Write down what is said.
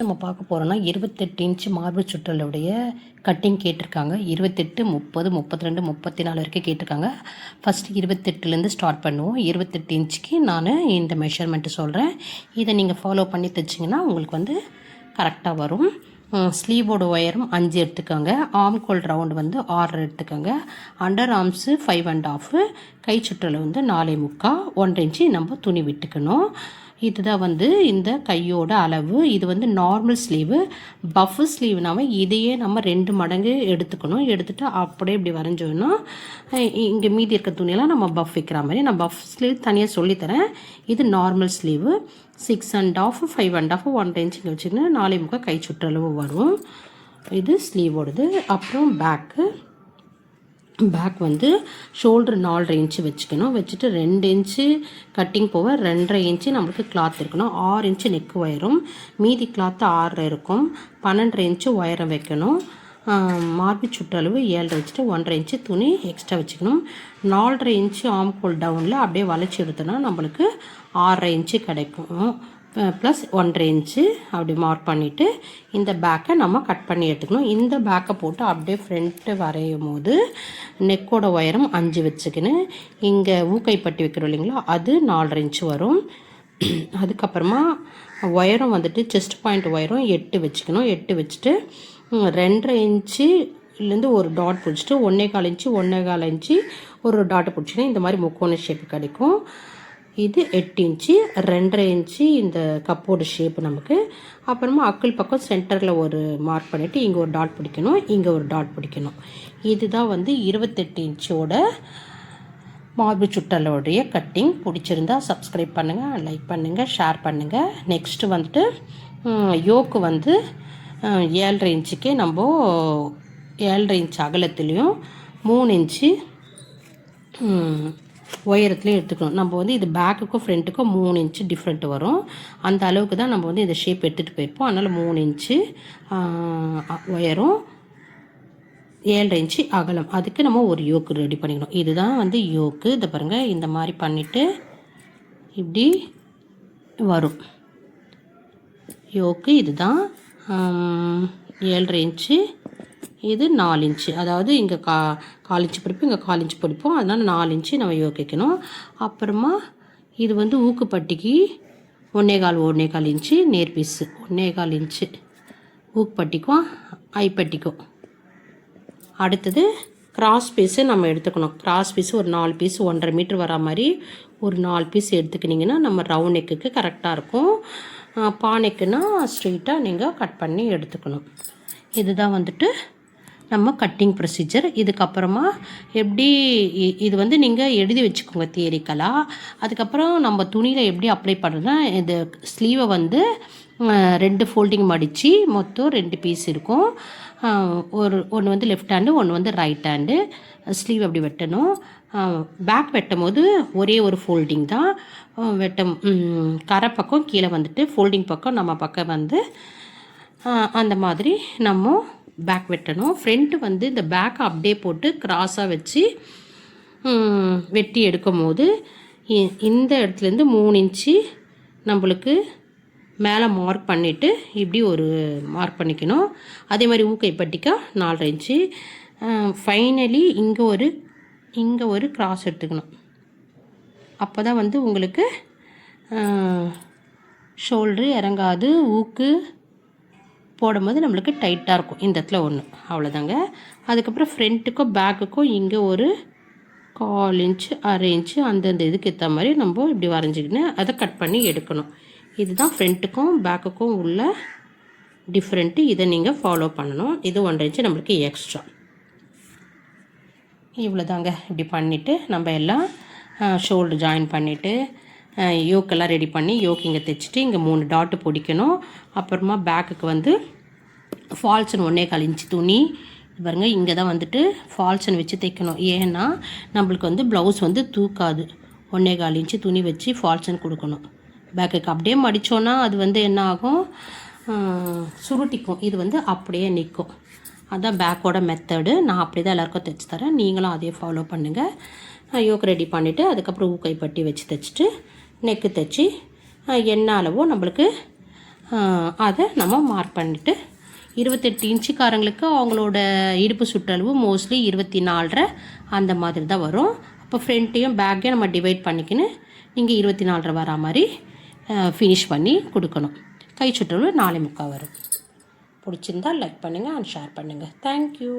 நம்ம பார்க்க போகிறோம்னா 28 இன்ச் மார்பு சுற்றலுடைய கட்டிங் கேட்டிருக்காங்க. 28, 30, 32, 34 வரைக்கும் கேட்டிருக்காங்க. ஃபஸ்ட்டு 28லேருந்து ஸ்டார்ட் பண்ணுவோம். 28 இன்ச்சுக்கு நான் இந்த மெஷர்மெண்ட்டு சொல்கிறேன். இதை நீங்கள் ஃபாலோ பண்ணி தைச்சிங்கன்னா உங்களுக்கு வந்து கரெக்டாக வரும். ஸ்லீவோட ஒயரும் 5 எடுத்துக்கோங்க. ஆர்ம் கோல் ரவுண்டு வந்து 6 எடுத்துக்கோங்க. அண்டர் ஆர்ம்ஸு 5 1/2, கை சுற்றல் வந்து 4 3/4, 1 இன்ச்சு நம்ம துணி விட்டுக்கணும். இதுதான் வந்து இந்த கையோட அளவு. இது வந்து நார்மல் ஸ்லீவு. பஃப் ஸ்லீவ்னாவே இதையே நம்ம 2 மடங்கு எடுத்துக்கணும். எடுத்துகிட்டு அப்படியே இப்படி வரைஞ்சோன்னா இங்கே மீதி இருக்க துணியெல்லாம் நம்ம பஃப் வைக்கிற மாதிரி. நான் பஃப் ஸ்லீவ் தனியாக சொல்லித்தரேன். இது நார்மல் ஸ்லீவு. 6 1/2, 5 1/2, 1 இன்ச் இங்கே வச்சுக்கணும். 4 3/4 கை சுற்றளவு வரும். இது ஸ்லீவோடது. அப்புறம் பேக் வந்து ஷோல்டர் 4.5 இன்ச்சு வச்சுக்கணும். வச்சுட்டு 2 இன்ச்சு கட்டிங் போக 2.5 இன்ச்சு நம்மளுக்கு கிளாத் இருக்கணும். 6 இன்ச்சு நெக்கு ஒயரும், மீதி கிளாத்து 6 இருக்கும். 12.5 இன்ச்சு ஒயரம் வைக்கணும். மார்பு சுற்றளவு 7 வச்சுட்டு 1.5 இன்ச்சு துணி எக்ஸ்ட்ரா வச்சுக்கணும். 4.5 இன்ச்சு ஆர்ம் ஹோல் டவுனில் அப்படியே வளைச்சி எடுத்தோன்னா நம்மளுக்கு 6.5 இன்ச்சு கிடைக்கும். ப்ளஸ் 1.5 இன்ச்சு அப்படி மார்க் பண்ணிவிட்டு இந்த பேக்கை நம்ம கட் பண்ணி எடுத்துக்கணும். இந்த பேக்கை போட்டு அப்படியே ஃப்ரண்ட்டு வரையும் போது நெக்கோட உயரம் 5 வச்சுக்கின்னு இங்கே ஊக்கைப்பட்டி வைக்கிறோம் இல்லைங்களா, அது 4.5 இன்ச்சு வரும். அதுக்கப்புறமா ஒயரம் வந்துட்டு செஸ்ட் பாயிண்ட் ஒயரம் 8 வச்சுக்கணும். 8 வச்சுட்டு 2.5 இன்ச்சுலேருந்து ஒரு டாட் பிடிச்சிட்டு 1.25 இன்ச்சு 1.25 இன்ச்சு ஒரு டாட்டை பிடிச்சிங்கன்னா இந்த மாதிரி முக்கோண ஷேப்பு கிடைக்கும். இது 8 இன்ச்சு, 2.5 இன்ச்சு இந்த கப்போட ஷேப்பு நமக்கு. அப்புறமா அக்கிள் பக்கம் சென்டரில் ஒரு மார்க் பண்ணிவிட்டு இங்கே ஒரு டாட் பிடிக்கணும், இங்கே ஒரு டாட் பிடிக்கணும். இதுதான் வந்து 28 இன்ச்சோட மார்பு சுற்றலோடைய கட்டிங். பிடிச்சிருந்தா சப்ஸ்கிரைப் பண்ணுங்கள், லைக் பண்ணுங்கள், ஷேர் பண்ணுங்கள். நெக்ஸ்ட்டு வந்துட்டு யோக்கு வந்து 7.5 இன்ச்சுக்கே நம்ம 7.5 இன்ச் அகலத்துலேயும் 3 இன்ச்சு உயரத்துலேயும் எடுத்துக்கணும். நம்ம வந்து இது பேக்குக்கும் ஃப்ரண்ட்டுக்கும் 3 இன்ச்சு டிஃப்ரெண்ட் வரும். அந்த அளவுக்கு தான் நம்ம வந்து இந்த ஷேப் எடுத்துகிட்டு போயிருப்போம். அதனால் 3 இன்ச்சு உயரம், 7.5 இன்ச்சு அகலம். அதுக்கு நம்ம ஒரு யோக்கு ரெடி பண்ணிக்கணும். இதுதான் வந்து யோக்கு. இதை பாருங்கள், இந்த மாதிரி பண்ணிவிட்டு இப்படி வரும் யோக்கு. இதுதான் 7.5 இன்ச்சு, இது 4 இன்ச்சு. அதாவது இங்கே 4 இன்ச்சு பிடிப்போம், இங்கே 4 இன்ச்சு பிடிப்போம். அதனால் 4 இன்ச்சு நம்ம யோக்கிக்கணும். அப்புறமா இது வந்து ஊக்குப்பட்டிக்கு 1.25 இன்ச்சு நேர் பீஸு, 1.25 இன்ச்சு ஊக்குப்பட்டிக்கும் ஐப்பட்டிக்கும். அடுத்தது கிராஸ் பீஸு நம்ம எடுத்துக்கணும். கிராஸ் பீஸு ஒரு 4 பீஸு 1.5 மீட்ரு வரா மாதிரி ஒரு 4 பீஸ் எடுத்துக்கிட்டிங்கன்னா நம்ம ரவுண்ட் நெக்குக்கு கரெக்டாக இருக்கும். பானைக்குன்னா ஸ்ட்ரெயிட்டாக நீங்கள் கட் பண்ணி எடுத்துக்கணும். இதுதான் வந்துட்டு நம்ம கட்டிங் ப்ரொசீஜர். இதுக்கப்புறமா எப்படி இது வந்து நீங்கள் எழுதி வச்சுக்கோங்க தியரிக்கலாக. அதுக்கப்புறம் நம்ம துணியில் எப்படி அப்ளை பண்ணுறதுனா, இது ஸ்லீவை வந்து 2 ஃபோல்டிங் மடித்து மொத்தம் 2 பீஸ் இருக்கும். ஒன்று வந்து லெஃப்ட் ஹேண்டு, ஒன்று வந்து ரைட் ஹேண்டு. ஸ்லீவ் அப்படி வெட்டணும். பேக் வெட்டும் போது ஒரே ஒரு ஃபோல்டிங் தான் கரை பக்கம் கீழே வந்துட்டு ஃபோல்டிங் பக்கம் நம்ம பக்கம் வந்து அந்த மாதிரி நம்ம பேக் வெட்டணும். ஃப்ரண்ட்டு வந்து இந்த பேக்கை அப்படியே போட்டு கிராஸாக வச்சு வெட்டி எடுக்கும் போது இந்த இடத்துலேருந்து 3 இன்ச்சு நம்மளுக்கு மேலே மார்க் பண்ணிவிட்டு இப்படி ஒரு மார்க் பண்ணிக்கணும். அதே மாதிரி ஊக்கைப்பட்டிக்கா 4.5 இன்ச்சு. ஃபைனலி இங்கே ஒரு கிராஸ் எடுத்துக்கணும். அப்போ தான் வந்து உங்களுக்கு ஷோல்ட்ரு இறங்காது. ஊக்கு போடும்போது நம்மளுக்கு டைட்டாக இருக்கும். இந்த இடத்துல ஒன்று, அவ்வளோதாங்க. அதுக்கப்புறம் ஃப்ரண்ட்டுக்கும் பேக்குக்கும் இங்கே ஒரு 1/4 இன்ச்சு 1/2 இன்ச்சு அந்தந்த இதுக்கு ஏற்ற மாதிரி நம்ம இப்படி வரைஞ்சிக்கின்னு அதை கட் பண்ணி எடுக்கணும். இதுதான் ஃப்ரண்ட்டுக்கும் பேக்குக்கும் உள்ள டிஃப்ரெண்ட்டு. இதை நீங்கள் ஃபாலோ பண்ணணும். இது 1.5 இன்ச்சு நம்மளுக்கு எக்ஸ்ட்ரா. இவ்வளோதாங்க. இப்படி பண்ணிவிட்டு நம்ம எல்லாம் ஷோல்டர் ஜாயின் பண்ணிவிட்டு யோக்கெல்லாம் ரெடி பண்ணி யோக் இங்கே தைச்சிட்டு இங்கே 3 டாட்டு பிடிக்கணும். அப்புறமா பேக்குக்கு வந்து ஃபால்ஸன் 1.25 இன்ச்சு துணி பாருங்கள், இங்கே தான் வந்துட்டு ஃபால்ஸன் வச்சு தைக்கணும். ஏன்னா நம்மளுக்கு வந்து ப்ளவுஸ் வந்து தூக்காது. 1.25 இன்ச்சு துணி வச்சு ஃபால்ஸன் கொடுக்கணும். பேக்குக்கு அப்படியே மடித்தோன்னா அது வந்து என்ன ஆகும், சுருட்டிக்கும். இது வந்து அப்படியே நிற்கும். அதுதான் பேக்கோட மெத்தடு. நான் அப்படி தான் எல்லாேருக்கும் தைச்சி தரேன். நீங்களும் அதே ஃபாலோ பண்ணுங்கள். யோக் ரெடி பண்ணிவிட்டு அதுக்கப்புறம் ஊக்கைப்பட்டி வச்சு தைச்சிட்டு நெக்கு தைச்சி என்ன அளவோ நம்மளுக்கு அதை நம்ம மார்க் பண்ணிவிட்டு 28 இன்ச்சுக்காரங்களுக்கு அவங்களோட இடுப்பு சுற்றளவு மோஸ்ட்லி 24.5 அந்த மாதிரி தான் வரும். அப்போ ஃப்ரண்ட்டையும் பேக்கையும் நம்ம டிவைட் பண்ணிக்கின்னு இங்கே 24.5 வரா மாதிரி ஃபினிஷ் பண்ணி கொடுக்கணும். கை சுற்றளவு 4.25 வரும். பிடிச்சிருந்தால் லைக் பண்ணுங்கள் அண்ட் ஷேர் பண்ணுங்கள். தேங்க்யூ.